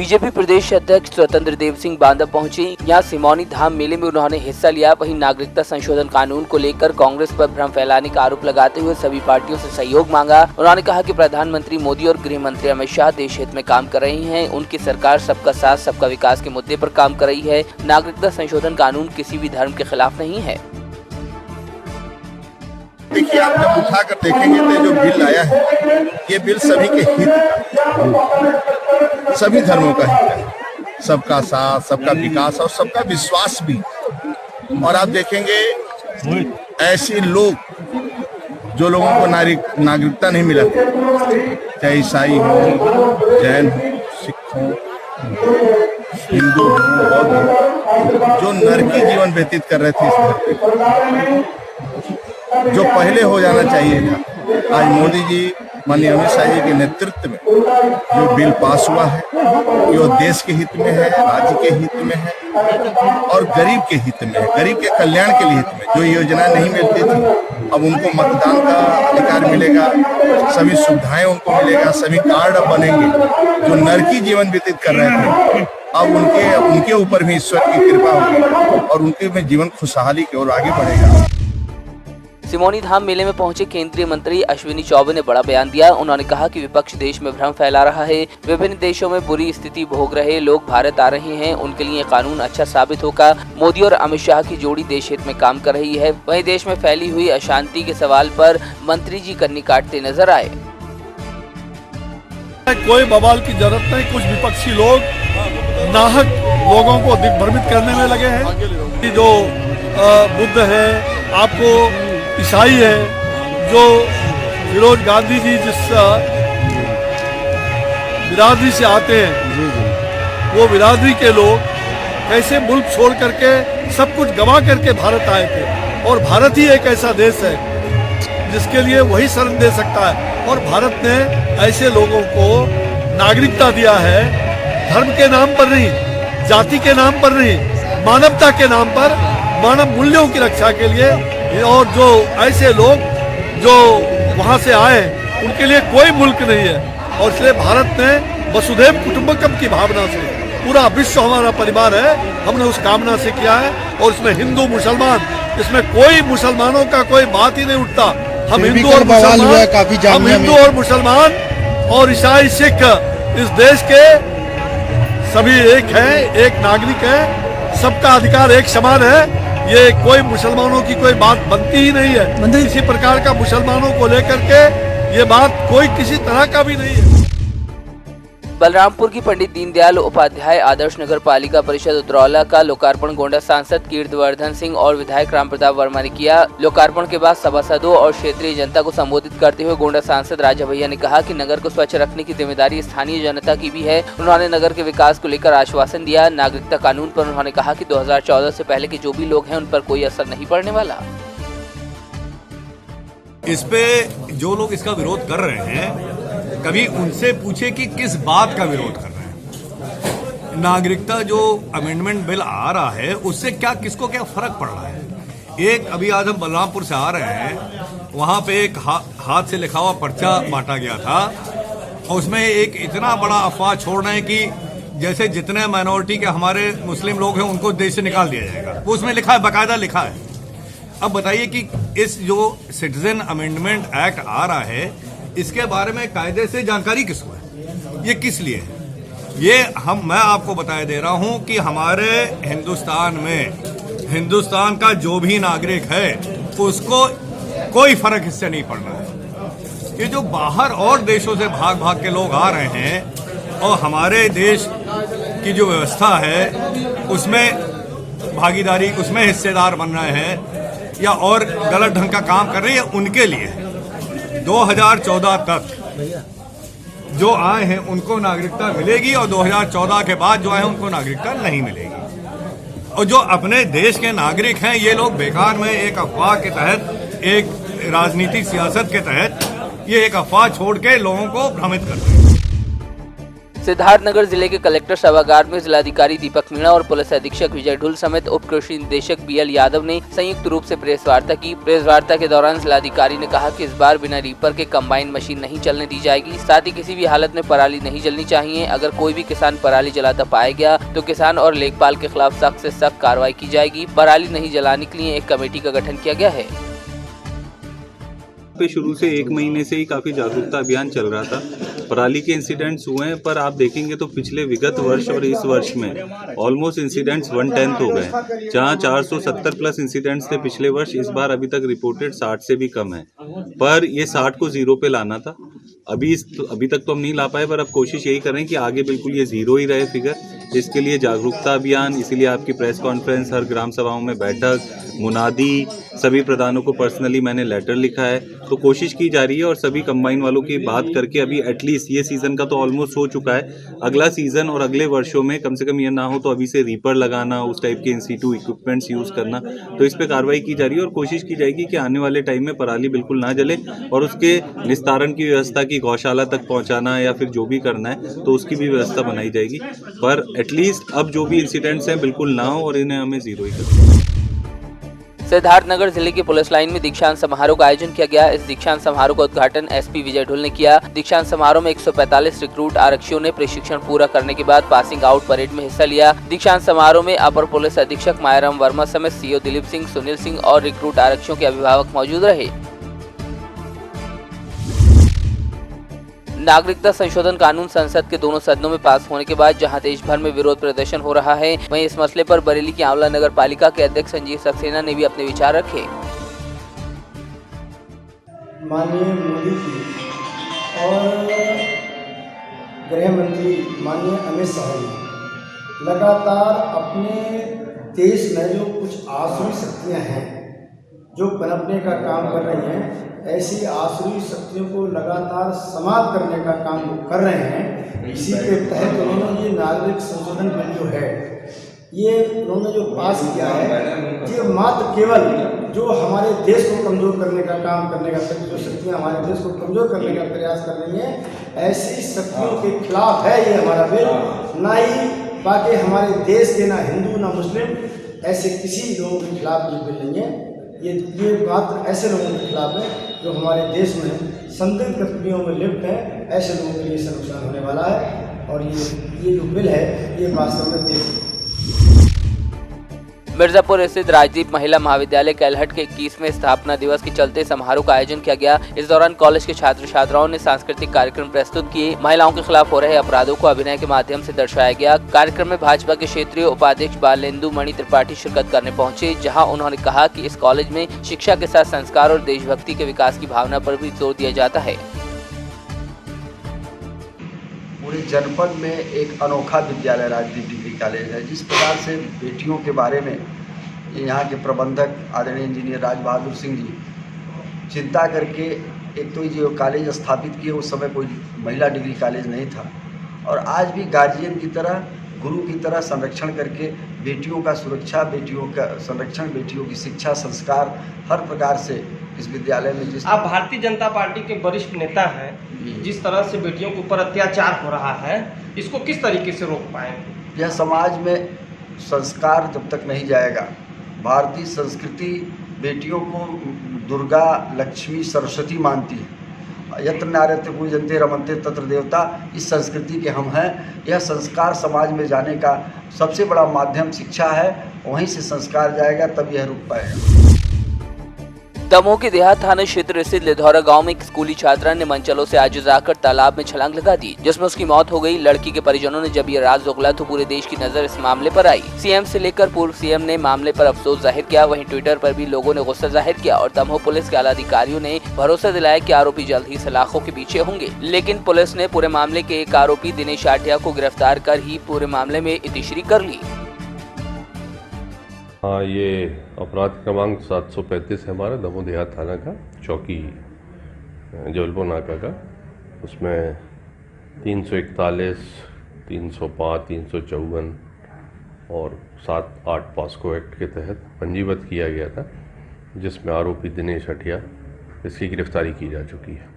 BJP प्रदेश अध्यक्ष स्वतंत्र देव सिंह बांदा पहुंचे। यहाँ सिमौनी धाम मेले में उन्होंने हिस्सा लिया। वहीं नागरिकता संशोधन कानून को लेकर कांग्रेस पर भ्रम फैलाने का आरोप लगाते हुए सभी पार्टियों से सहयोग मांगा। उन्होंने कहा कि प्रधानमंत्री मोदी और गृह मंत्री अमित शाह देश हित में काम कर रहे हैं। उनकी सरकार सबका साथ सबका विकास के मुद्दे पर काम कर रही है। नागरिकता संशोधन कानून किसी भी धर्म के खिलाफ नहीं है। देखिए, आप जब उठाकर देखेंगे तो जो बिल आया है, ये बिल सभी के हित का, सभी धर्मों का हित है, सबका साथ सबका विकास और सबका विश्वास भी। और आप देखेंगे ऐसे लोग जो लोगों को नागरिकता नहीं मिला, चाहे ईसाई हो, जैन हो, सिख हो, हिंदू हो, बौद्ध हो, जो नरकी जीवन व्यतीत कर रहे थे इस धरती पर, जो पहले हो जाना चाहिए था। आज मोदी जी, माननीय अमित शाह जी के नेतृत्व में जो बिल पास हुआ है, ये देश के हित में है, राज्य के हित में है और गरीब के हित में है, गरीब के कल्याण के लिए हित में। जो योजना नहीं मिलती थी, अब उनको मतदान का अधिकार मिलेगा, सभी सुविधाएं उनको मिलेगा, सभी कार्ड अब बनेंगे। जो नरकी जीवन व्यतीत कर रहे थे, अब उनके ऊपर भी ईश्वर की कृपा होगी और उनके में जीवन खुशहाली की ओर आगे बढ़ेगा। सिमौनी धाम मेले में पहुंचे केंद्रीय मंत्री अश्विनी चौबे ने बड़ा बयान दिया। उन्होंने कहा कि विपक्ष देश में भ्रम फैला रहा है। विभिन्न देशों में बुरी स्थिति भोग रहे लोग भारत आ रहे हैं, उनके लिए कानून अच्छा साबित होगा। मोदी और अमित शाह की जोड़ी देश हित में काम कर रही है। वहीं देश में फैली हुई अशांति के सवाल पर मंत्री जी कन्नी काटते नजर आए। कोई बवाल की जरूरत नहीं। कुछ विपक्षी लोग नाहक लोगों को दिग्भ्रमित करने में लगे हैं कि जो बुद्ध है, आपको ईसाई है, जो फिरोज गांधी जी जिस बिरादरी से आते हैं, वो बिरादरी के लोग कैसे मुल्क छोड़ करके सब कुछ गंवा करके भारत आए थे। और भारत ही एक ऐसा देश है जिसके लिए वही शरण दे सकता है। और भारत ने ऐसे लोगों को नागरिकता दिया है, धर्म के नाम पर नहीं, जाति के नाम पर नहीं, मानवता के नाम पर, मानव मूल्यों की रक्षा के लिए। और जो ऐसे लोग जो वहां से आए, उनके लिए कोई मुल्क नहीं है। और इसलिए भारत ने वसुधैव कुटुंबकम की भावना से, पूरा विश्व हमारा परिवार है, हमने उस कामना से किया है। और इसमें हिंदू मुसलमान, इसमें कोई मुसलमानों का कोई बात ही नहीं उठता। हम हिंदू और मुसलमान और ईसाई सिख इस देश के सभी एक हैं, एक नागरिक है, सबका अधिकार एक समान है। ये कोई मुसलमानों की कोई बात बनती ही नहीं है। किसी प्रकार का मुसलमानों को लेकर के ये बात कोई किसी तरह का भी नहीं है। बलरामपुर की पंडित दीनदयाल उपाध्याय आदर्श नगर पालिका परिषद उतरौला का लोकार्पण गोंडा सांसद कीर्तिवर्धन सिंह और विधायक राम प्रताप वर्मा ने किया। लोकार्पण के बाद सभासदों और क्षेत्रीय जनता को संबोधित करते हुए गोंडा सांसद राजा भैया ने कहा कि नगर को स्वच्छ रखने की जिम्मेदारी स्थानीय जनता की भी है। उन्होंने नगर के विकास को लेकर आश्वासन दिया। नागरिकता कानून पर उन्होंने कहा कि 2014 से पहले के जो भी लोग हैं, उन पर कोई असर नहीं पड़ने वाला। इस पे जो लोग इसका विरोध कर रहे हैं, कभी उनसे पूछे कि किस बात का विरोध कर रहे हैं। नागरिकता जो अमेंडमेंट बिल आ रहा है, उससे किसको क्या फर्क पड़ रहा है। एक अभी आज हम बलरामपुर से आ रहे हैं, वहां पे एक हाथ से लिखा हुआ पर्चा बांटा गया था और उसमें एक इतना बड़ा अफवाह छोड़ रहे हैं कि जैसे जितने माइनॉरिटी के हमारे मुस्लिम लोग हैं, उनको देश से निकाल दिया जाएगा। वो उसमें लिखा है, बाकायदा लिखा है। अब बताइए कि इस जो सिटीजन अमेंडमेंट एक्ट आ रहा है, इसके बारे में कायदे से जानकारी किसको है, ये किस लिए है? ये मैं आपको बताए दे रहा हूं कि हमारे हिंदुस्तान में, हिंदुस्तान का जो भी नागरिक है, उसको कोई फर्क इससे नहीं पड़ना है। ये जो बाहर और देशों से भाग भाग के लोग आ रहे हैं और हमारे देश की जो व्यवस्था है उसमें भागीदारी, उसमें हिस्सेदार बन रहे हैं या और गलत ढंग का काम कर रहे हैं, उनके लिए 2014 तक जो आए हैं उनको नागरिकता मिलेगी और 2014 के बाद जो आए हैं उनको नागरिकता नहीं मिलेगी। और जो अपने देश के नागरिक हैं, ये लोग बेकार में एक अफवाह के तहत, एक राजनीतिक सियासत के तहत ये एक अफवाह छोड़ के लोगों को भ्रमित करते हैं। सिद्धार्थनगर जिले के कलेक्टर सभागार में जिलाधिकारी दीपक मीणा और पुलिस अधीक्षक विजय ढुल समेत उप कृषि निदेशक बीएल यादव ने संयुक्त रूप से प्रेस वार्ता की। प्रेस वार्ता के दौरान जिलाधिकारी ने कहा कि इस बार बिना रीपर के कंबाइन मशीन नहीं चलने दी जाएगी। साथ ही किसी भी हालत में पराली नहीं जलनी चाहिए। अगर कोई भी किसान पराली जलाता पाया गया तो किसान और लेखपाल के खिलाफ सख्त से सख्त कार्रवाई की जाएगी। पराली नहीं जलाने के लिए एक कमेटी का गठन किया गया है। पे शुरू से 1 महीने से ही काफ़ी जागरूकता अभियान चल रहा था। पराली के इंसिडेंट्स हुए हैं, पर आप देखेंगे तो पिछले विगत वर्ष और इस वर्ष में ऑलमोस्ट इंसिडेंट्स 1/10 हो गए। जहां 470 प्लस इंसिडेंट्स थे पिछले वर्ष, इस बार अभी तक रिपोर्टेड 60 से भी कम है। पर ये 60 को जीरो पे लाना था। अभी तक तो हम नहीं ला पाए, पर अब कोशिश यही कर रहे हैं कि आगे बिल्कुल ये जीरो ही रहे फिगर। इसके लिए जागरूकता अभियान, इसीलिए आपकी प्रेस कॉन्फ्रेंस, हर ग्राम सभाओं में बैठक, मुनादी, सभी प्रधानों को पर्सनली मैंने लेटर लिखा है। तो कोशिश की जा रही है और सभी कंबाइन वालों की बात करके अभी एटलीस्ट ये सीज़न का तो ऑलमोस्ट हो चुका है। अगला सीज़न और अगले वर्षों में कम से कम ये ना हो तो अभी से रीपर लगाना, उस टाइप के इंस्टीट्यूट इक्विपमेंट्स यूज़ करना, तो इस पर कार्रवाई की जा रही है और कोशिश की जाएगी कि आने वाले टाइम में पराली बिल्कुल ना जले और उसके निस्तारण की व्यवस्था की गौशाला तक पहुँचाना या फिर जो भी करना है तो उसकी भी व्यवस्था बनाई जाएगी। पर एटलीस्ट अब जो भी इंसिडेंट्स हैं बिल्कुल ना हो और इन्हें हमें जीरो ही करना है। सिद्धार्थनगर जिले की पुलिस लाइन में दीक्षांत समारोह का आयोजन किया गया। इस दीक्षांत समारोह का उद्घाटन एसपी विजय ढुल ने किया। दीक्षांत समारोह में 145 रिक्रूट आरक्षियों ने प्रशिक्षण पूरा करने के बाद पासिंग आउट परेड में हिस्सा लिया। दीक्षांत समारोह में अपर पुलिस अधीक्षक मायाराम वर्मा समेत सीओ दिलीप सिंह, सुनील सिंह और रिक्रूट आरक्षियों के अभिभावक मौजूद रहे। नागरिकता संशोधन कानून संसद के दोनों सदनों में पास होने के बाद जहां देश भर में विरोध प्रदर्शन हो रहा है, वहीं इस मसले पर बरेली की आंवला नगर पालिका के अध्यक्ष संजीव सक्सेना ने भी अपने विचार रखे। माननीय मोदी जी और गृह मंत्री माननीय अमित शाह जी लगातार अपने देश में जो कुछ आसुरी शक्तियां हैं जो पनपने का काम कर रही हैं, ऐसी आसुरी शक्तियों को लगातार समाप्त करने का काम वो कर रहे हैं। इसी के तहत उन्होंने ये नागरिक संशोधन बिल जो है ये उन्होंने जो पास किया है, ये मात्र केवल जो हमारे देश को कमज़ोर करने का काम करने का, जो शक्तियाँ हमारे देश को कमज़ोर करने का प्रयास कर रही हैं, ऐसी शक्तियों के खिलाफ है ये हमारा बिल। ना ही बाकी हमारे देश के ना हिंदू ना मुस्लिम ऐसे किसी लोगों के खिलाफ ये बिल नहीं है। ये मात्र ऐसे लोगों के खिलाफ है जो हमारे देश में संदिग्ध गतिविधियों में लिप्त हैं। ऐसे लोगों के लिए इससे नुकसान होने वाला है और ये जो बिल है ये वास्तव में देश। मिर्जापुर स्थित राजदीप महिला महाविद्यालय कैलहट के 21वें स्थापना दिवस के चलते समारोह का आयोजन किया गया। इस दौरान कॉलेज के छात्र छात्राओं ने सांस्कृतिक कार्यक्रम प्रस्तुत किए। महिलाओं के खिलाफ हो रहे अपराधों को अभिनय के माध्यम से दर्शाया गया। कार्यक्रम में भाजपा के क्षेत्रीय उपाध्यक्ष बालेंदु मणि त्रिपाठी शिरकत करने पहुंचे, जहां उन्होंने कहा कि इस कॉलेज में शिक्षा के साथ संस्कार और देशभक्ति के विकास की भावना पर भी जोर दिया जाता है। पूरे जनपद में एक अनोखा विद्यालय राजदीप डिग्री कॉलेज है। जिस प्रकार से बेटियों के बारे में यहाँ के प्रबंधक आदरणीय इंजीनियर राज बहादुर सिंह जी चिंता करके एक तो जो कॉलेज स्थापित किए, उस समय कोई महिला डिग्री कॉलेज नहीं था और आज भी गार्जियन की तरह, गुरु की तरह संरक्षण करके बेटियों का सुरक्षा, बेटियों का संरक्षण, बेटियों की शिक्षा, संस्कार हर प्रकार से इस विद्यालय में। जिस आप भारतीय जनता पार्टी के वरिष्ठ नेता हैं, जिस तरह से बेटियों के ऊपर अत्याचार हो रहा है, इसको किस तरीके से रोक पाएंगे? यह समाज में संस्कार जब तक नहीं जाएगा, भारतीय संस्कृति बेटियों को दुर्गा, लक्ष्मी, सरस्वती मानती है। यत्र नार्यते पूजन्ते रमन्ते तत्र देवता, इस संस्कृति के हम हैं। यह संस्कार समाज में जाने का सबसे बड़ा माध्यम शिक्षा है। वहीं से संस्कार जाएगा तब यह रुक पाएगा। दमोह के देहात थाना क्षेत्र स्थित लिधौरा गांव में एक स्कूली छात्रा ने मनचलों से आजिज जाकर तालाब में छलांग लगा दी, जिसमें उसकी मौत हो गई। लड़की के परिजनों ने जब ये राज उगला तो पूरे देश की नजर इस मामले पर आई। सीएम से लेकर पूर्व सीएम ने मामले पर अफसोस जाहिर किया। वहीं ट्विटर पर भी लोगों ने गुस्सा जाहिर किया और दमोह पुलिस के आला अधिकारियों ने भरोसा दिलाया कि आरोपी जल्द ही सलाखों के पीछे होंगे। लेकिन पुलिस ने पूरे मामले के एक आरोपी दिनेश आठिया को गिरफ्तार कर ही पूरे मामले में इतिश्री कर ली। हाँ, ये अपराध क्रमांक 735 है हमारा दमोह देहात थाना का, चौकी जबलपुर नाका का। उसमें 341, 305, 354 और 7-8 पॉस्को एक्ट के तहत पंजीबद्ध किया गया था, जिसमें आरोपी दिनेश आठिया इसकी गिरफ्तारी की जा चुकी है।